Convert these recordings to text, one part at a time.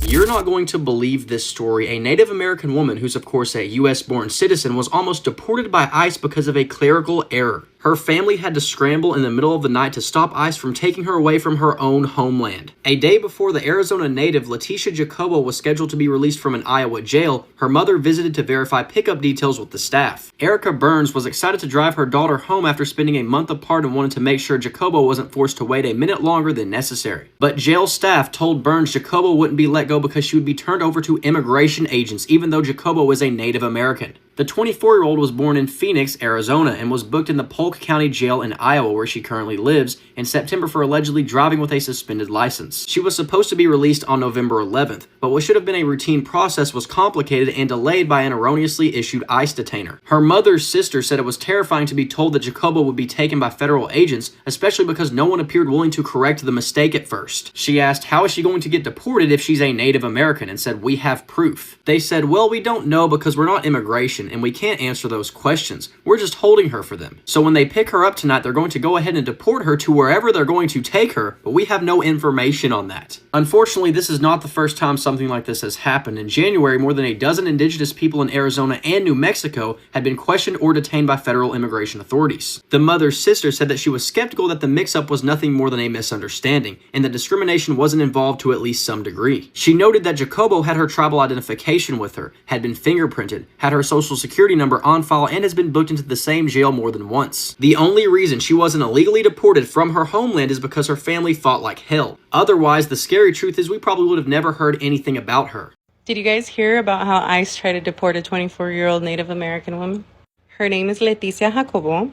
You're not going to believe this story. A Native American woman, who's of course a US-born citizen, was almost deported by ICE because of a clerical error. Her family had to scramble in the middle of the night to stop ICE from taking her away from her own homeland. A day before the Arizona native Leticia Yakobo was scheduled to be released from an Iowa jail, her mother visited to verify pickup details with the staff. Erica Burns was excited to drive her daughter home after spending a month apart and wanted to make sure Yakobo wasn't forced to wait a minute longer than necessary. But jail staff told Burns Yakobo wouldn't be let go because she would be turned over to immigration agents, even though Yakobo was a Native American. The 24-year-old was born in Phoenix, Arizona, and was booked in the Polk County Jail in Iowa, where she currently lives, in September for allegedly driving with a suspended license. She was supposed to be released on November 11th, but what should have been a routine process was complicated and delayed by an erroneously issued ICE detainer. Her mother's sister said it was terrifying to be told that Yakobo would be taken by federal agents, especially because no one appeared willing to correct the mistake at first. She asked, how is she going to get deported if she's a Native American, and said, we have proof. They said, well, we don't know because we're not immigration, and we can't answer those questions. We're just holding her for them. So when they pick her up tonight, they're going to go ahead and deport her to wherever they're going to take her, but we have no information on that. Unfortunately, this is not the first time something like this has happened. In January, more than a dozen indigenous people in Arizona and New Mexico had been questioned or detained by federal immigration authorities. The mother's sister said that she was skeptical that the mix-up was nothing more than a misunderstanding, and that discrimination wasn't involved to at least some degree. She noted that Yakobo had her tribal identification with her, had been fingerprinted, had her social security number on file, and has been booked into the same jail more than once. The only reason she wasn't illegally deported from her homeland is because her family fought like hell. Otherwise, the scary truth is we probably would have never heard anything about her. Did you guys hear about how ICE tried to deport a 24-year-old Native American woman? Her name is Leticia Yakobo.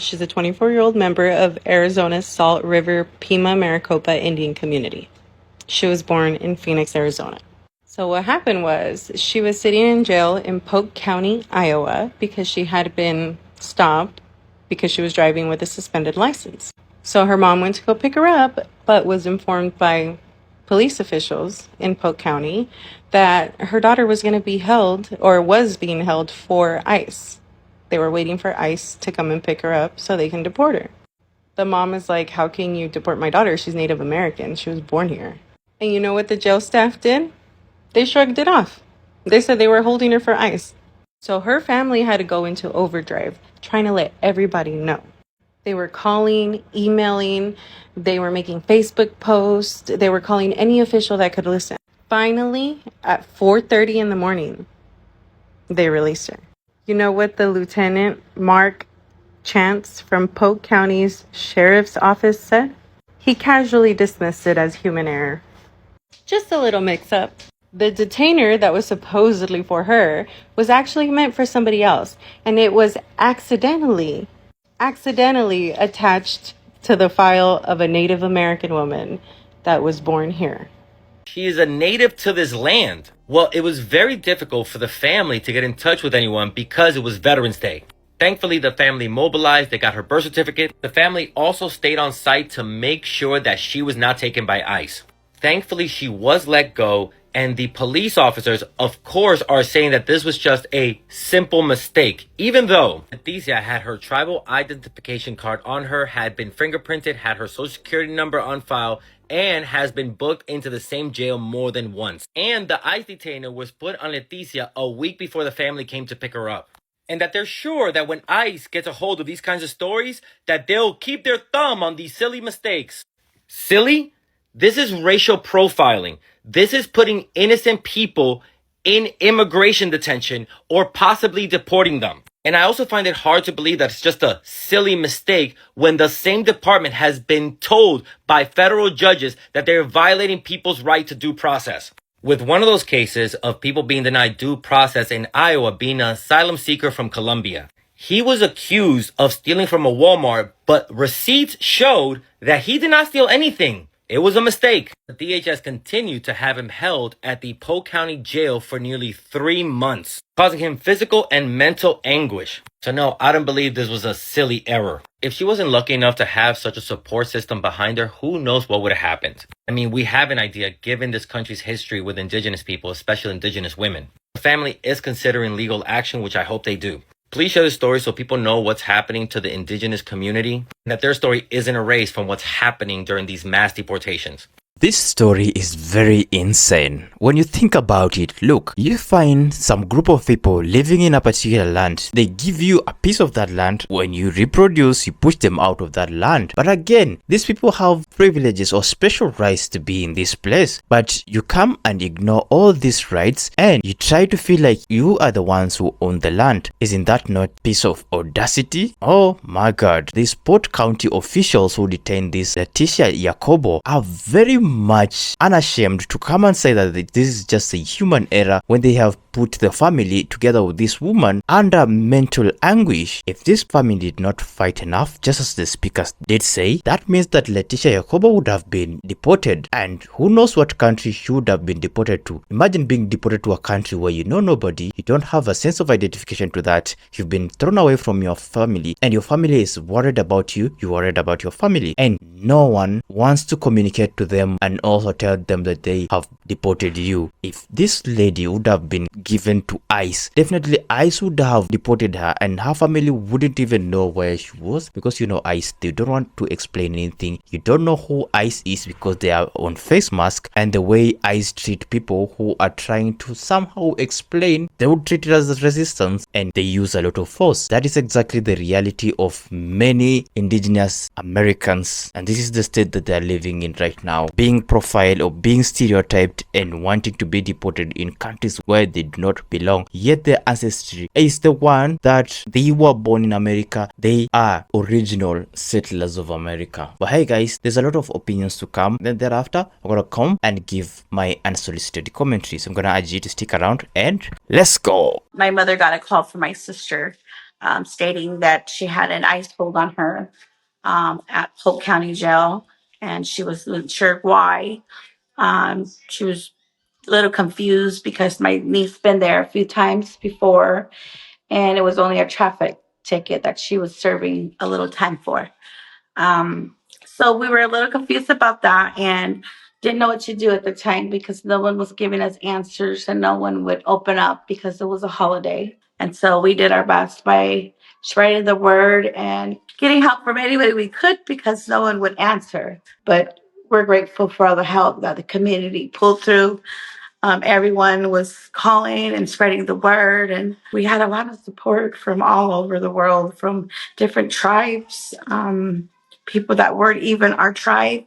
She's a 24-year-old member of Arizona's Salt River Pima Maricopa Indian community. She was born in Phoenix, Arizona. So what happened was she was sitting in jail in Polk County, Iowa, because she had been stopped because she was driving with a suspended license. So her mom went to go pick her up, but was informed by police officials in Polk County that her daughter was going to be held, or was being held, for ICE. They were waiting for ICE to come and pick her up so they can deport her. The mom is like, how can you deport my daughter? She's Native American. She was born here. And you know what the jail staff did? They shrugged it off. They said they were holding her for ICE. So her family had to go into overdrive, trying to let everybody know. They were calling, emailing, they were making Facebook posts, they were calling any official that could listen. Finally, at 4:30 in the morning, they released her. You know what the Lieutenant Mark Chance from Polk County's Sheriff's Office said? He casually dismissed it as human error. Just a little mix-up. The detainer that was supposedly for her was actually meant for somebody else, and it was accidentally attached to the file of a Native American woman that was born here. She is a native to this land. Well, it was very difficult for the family to get in touch with anyone because it was Veterans Day. Thankfully, the family mobilized. They got her birth certificate. The family also stayed on site to make sure that she was not taken by ICE. Thankfully, she was let go. And the police officers, of course, are saying that this was just a simple mistake, even though Leticia had her tribal identification card on her, had been fingerprinted, had her social security number on file, and has been booked into the same jail more than once. And the ICE detainer was put on Leticia a week before the family came to pick her up. And that they're sure that when ICE gets a hold of these kinds of stories, that they'll keep their thumb on these silly mistakes. Silly? This is racial profiling. This is putting innocent people in immigration detention or possibly deporting them. And I also find it hard to believe that it's just a silly mistake when the same department has been told by federal judges that they're violating people's right to due process. With one of those cases of people being denied due process in Iowa being an asylum seeker from Colombia. He was accused of stealing from a Walmart, but receipts showed that he did not steal anything. It was a mistake. The DHS continued to have him held at the Polk County Jail for nearly 3 months, causing him physical and mental anguish. So no, I don't believe this was a silly error. If she wasn't lucky enough to have such a support system behind her, who knows what would have happened? I mean, we have an idea given this country's history with indigenous people, especially indigenous women. The family is considering legal action, which I hope they do. Please share the story so people know what's happening to the indigenous community and that their story isn't erased from what's happening during these mass deportations. This story is very insane. When you think about it, look, you find some group of people living in a particular land. They give you a piece of that land. When you reproduce, you push them out of that land. But again, these people have privileges or special rights to be in this place. But you come and ignore all these rights and you try to feel like you are the ones who own the land. Isn't that not a piece of audacity? Oh my god, these Polk County officials who detained this Leticia Yakobo are very much unashamed to come and say that this is just a human error when they have put the family together with this woman under mental anguish. If this family did not fight enough, just as the speakers did say, that means that Leticia Yakobo would have been deported, and who knows what country she would have been deported to. Imagine being deported to a country where you know nobody, you don't have a sense of identification to that, you've been thrown away from your family, and your family is worried about you, you're worried about your family, and no one wants to communicate to them and also tell them that they have deported you. If this lady would have been given to ICE, definitely ICE would have deported her and her family wouldn't even know where she was, because you know ICE, they don't want to explain anything. You don't know who ICE is because they are on face mask, and the way ICE treat people who are trying to somehow explain, they would treat it as resistance and they use a lot of force. That is exactly the reality of many indigenous Americans, and this is the state that they are living in right now, being profiled or being stereotyped and wanting to be deported in countries where they do not belong, yet their ancestry is the one that they were born in America. They are original settlers of America. But hey guys, there's a lot of opinions to come. Then thereafter, I'm gonna come and give my unsolicited commentary. So I'm gonna urge you to stick around and let's go. My mother got a call from my sister stating that she had an ICE hold on her at Polk County Jail, and she wasn't sure why. She was a little confused because my niece been there a few times before, and it was only a traffic ticket that she was serving a little time for. So we were a little confused about that and didn't know what to do at the time because no one was giving us answers and no one would open up because it was a holiday. And so we did our best by spreading the word and getting help from anybody we could because no one would answer. But we're grateful for all the help that the community pulled through. Everyone was calling and spreading the word, and we had a lot of support from all over the world, from different tribes, people that weren't even our tribe.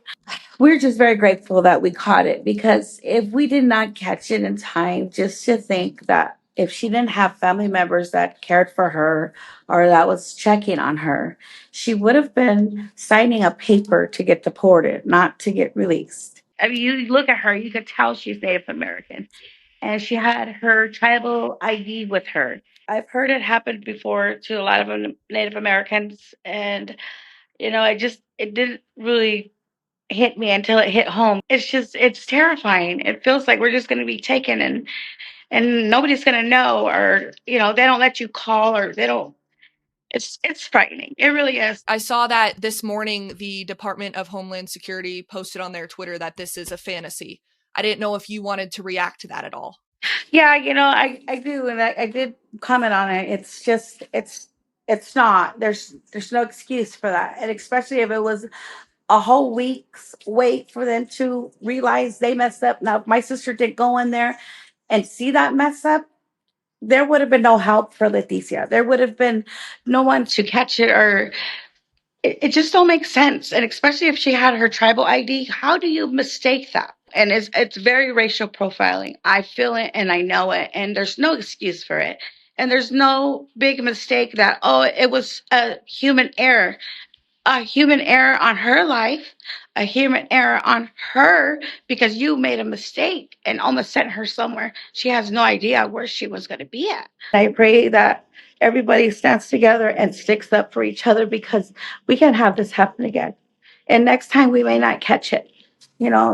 We're just very grateful that we caught it, because if we did not catch it in time, just to think that if she didn't have family members that cared for her or that was checking on her, she would have been signing a paper to get deported, not to get released. I mean, you look at her, you could tell she's Native American, and she had her tribal ID with her. I've heard it happen before to a lot of Native Americans, and it didn't really hit me until it hit home. It's terrifying. It feels like we're just going to be taken, and nobody's going to know, or they don't let you call, or they don't. It's frightening. It really is. I saw that this morning the Department of Homeland Security posted on their Twitter that this is a fantasy. I didn't know if you wanted to react to that at all. Yeah, I do, and I did comment on it. It's just it's not. There's no excuse for that, and especially if it was a whole week's wait for them to realize they messed up. Now, if my sister did go in there and see that mess up, there would have been no help for Leticia. There would have been no one to catch it, or it just don't make sense. And especially if she had her tribal ID, how do you mistake that? And it's very racial profiling. I feel it and I know it, and there's no excuse for it. And there's no big mistake that, oh, it was a human error. A human error on her life, a human error on her, because you made a mistake and almost sent her somewhere she has no idea where she was going to be at. I pray that everybody stands together and sticks up for each other, because we can't have this happen again. And next time we may not catch it.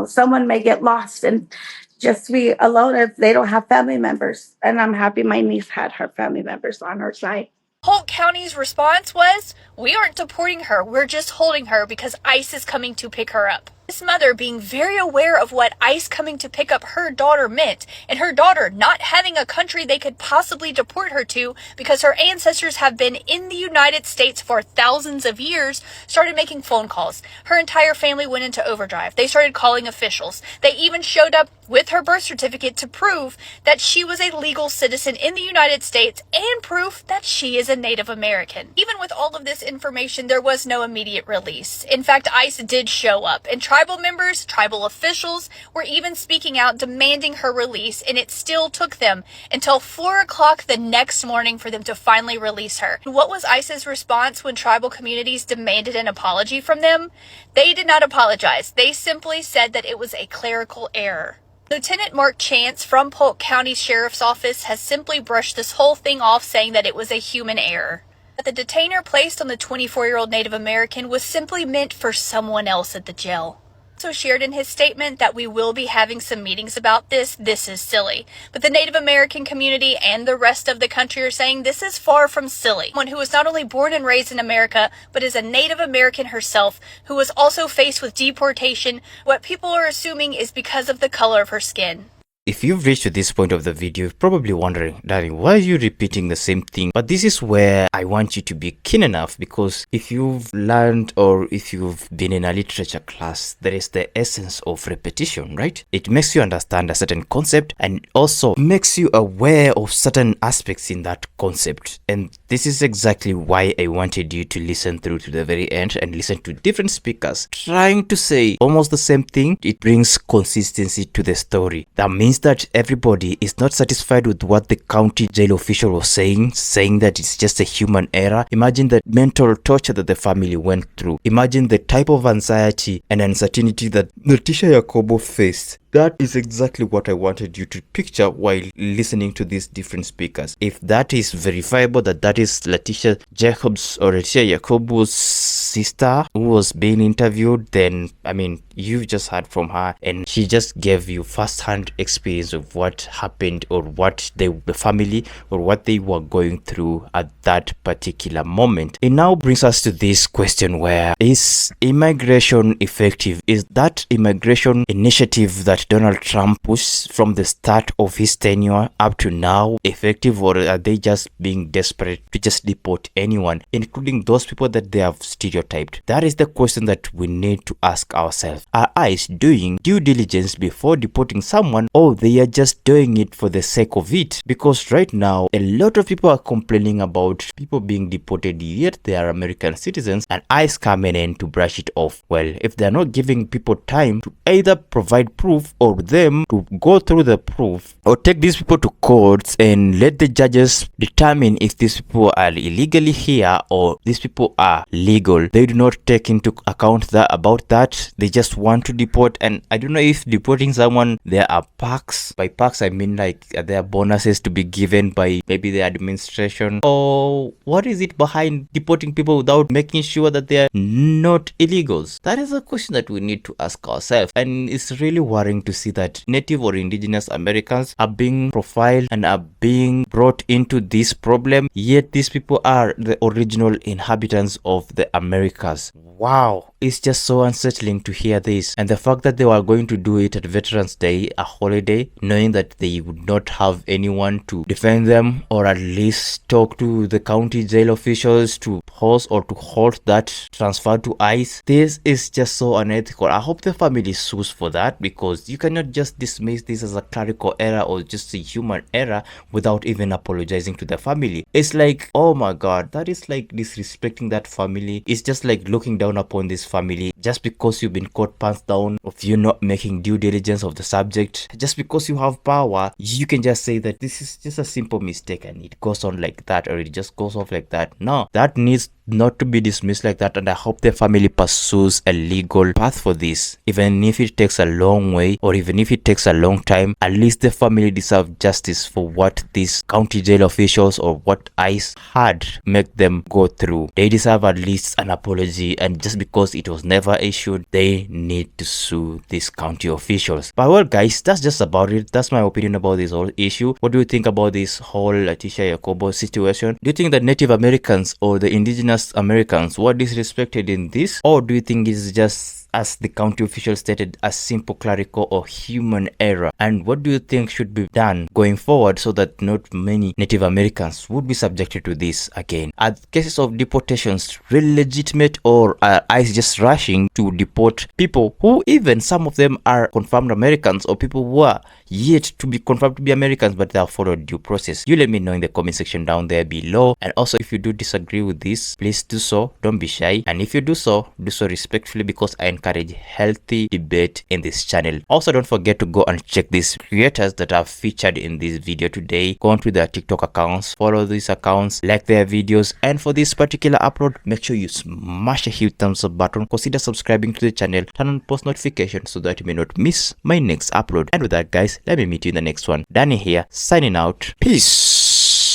Someone may get lost and just be alone if they don't have family members. And I'm happy my niece had her family members on her side. Polk County's response was, "We aren't deporting her, we're just holding her because ICE is coming to pick her up." His mother being very aware of what ICE coming to pick up her daughter meant, and her daughter not having a country they could possibly deport her to because her ancestors have been in the United States for thousands of years, started making phone calls. Her entire family went into overdrive. They started calling officials. They even showed up with her birth certificate to prove that she was a legal citizen in the United States and proof that she is a Native American. Even with all of this information, there was no immediate release. In fact, ICE did show up, and tribal members, tribal officials were even speaking out demanding her release, and it still took them until 4 o'clock the next morning for them to finally release her. What was ICE's response when tribal communities demanded an apology from them? They did not apologize. They simply said that it was a clerical error. Lieutenant Mark Chance from Polk County Sheriff's Office has simply brushed this whole thing off, saying that it was a human error. That the detainer placed on the 24-year-old Native American was simply meant for someone else at the jail. Also shared in his statement that we will be having some meetings about this. This is silly. But the Native American community and the rest of the country are saying this is far from silly. Someone who was not only born and raised in America, but is a Native American herself, who was also faced with deportation, what people are assuming is because of the color of her skin. If you've reached to this point of the video, you're probably wondering, darling, why are you repeating the same thing? But this is where I want you to be keen enough, because if you've learned or if you've been in a literature class, there is the essence of repetition, right? It makes you understand a certain concept and also makes you aware of certain aspects in that concept. And this is exactly why I wanted you to listen through to the very end and listen to different speakers trying to say almost the same thing. It brings consistency to the story. That means that everybody is not satisfied with what the county jail official was saying that it's just a human error. Imagine the mental torture that the family went through. Imagine the type of anxiety and uncertainty that Leticia Yakobo faced. That is exactly what I wanted you to picture while listening to these different speakers. If that is verifiable, that is Leticia Jacobs or Leticia Yakobo's sister who was being interviewed, then I mean, you just heard from her and she just gave you first-hand experience of what happened or what the family or what they were going through at that particular moment. It now brings us to this question: where is immigration effective? Is that immigration initiative that Donald Trump pushed from the start of his tenure up to now effective, or are they just being desperate to just deport anyone, including those people that they have stereotyped? That is the question that we need to ask ourselves. Are ICE doing due diligence before deporting someone, or they are just doing it for the sake of it? Because right now a lot of people are complaining about people being deported, yet they are American citizens, and ICE coming in to brush it off. Well, if they're not giving people time to either provide proof or them to go through the proof, or take these people to courts and let the judges determine if these people are illegally here or these people are legal, they do not take into account about that. They just want to deport. And I don't know if deporting someone, there are perks. By perks I mean like there are bonuses to be given by maybe the administration, or what is it behind deporting people without making sure that they are not illegals? That is a question that we need to ask ourselves, and it's really worrying to see that Native or indigenous Americans are being profiled and are being brought into this problem, yet these people are the original inhabitants of the Americas. Wow, it's just so unsettling to hear this. And the fact that they were going to do it at Veterans Day, a holiday, knowing that they would not have anyone to defend them, or at least talk to the county jail officials to pause or to halt that transfer to ICE. This is just so unethical. I hope the family sues for that, because you cannot just dismiss this as a clerical error or just a human error without even apologizing to the family. It's like, oh my god, that is like disrespecting that family. It's just like looking down upon this family just because you've been caught pants down of you not making due diligence of the subject. Just because you have power, you can just say that this is just a simple mistake and it goes on like that, or it just goes off like that. No, that needs not to be dismissed like that, and I hope the family pursues a legal path for this. Even if it takes a long way, or even if it takes a long time, at least the family deserve justice for what these county jail officials or what ICE had make them go through. They deserve at least an apology, and just because it was never issued, they need to sue these county officials. But well guys, that's just about it. That's my opinion about this whole issue. What do you think about this whole Leticia Yakobo situation? Do you think that Native Americans or the indigenous Americans were disrespected in this, or do you think it's just as the county official stated, a simple clerical or human error? And what do you think should be done going forward so that not many Native Americans would be subjected to this again? Are cases of deportations really legitimate, or are ICE just rushing to deport people who even some of them are confirmed Americans, or people who are yet to be confirmed to be Americans but they have followed due process? You let me know in the comment section down there below. And also, if you do disagree with this, please do so, don't be shy, and if you do so respectfully, because I encourage healthy debate in this channel. Also, don't forget to go and check these creators that I've featured in this video today. Go on to their TikTok accounts, follow these accounts, like their videos, and for this particular upload, make sure you smash a huge thumbs up button, consider subscribing to the channel, turn on post notifications so that you may not miss my next upload. And with that, guys, let me meet you in the next one. Danny here, signing out. Peace.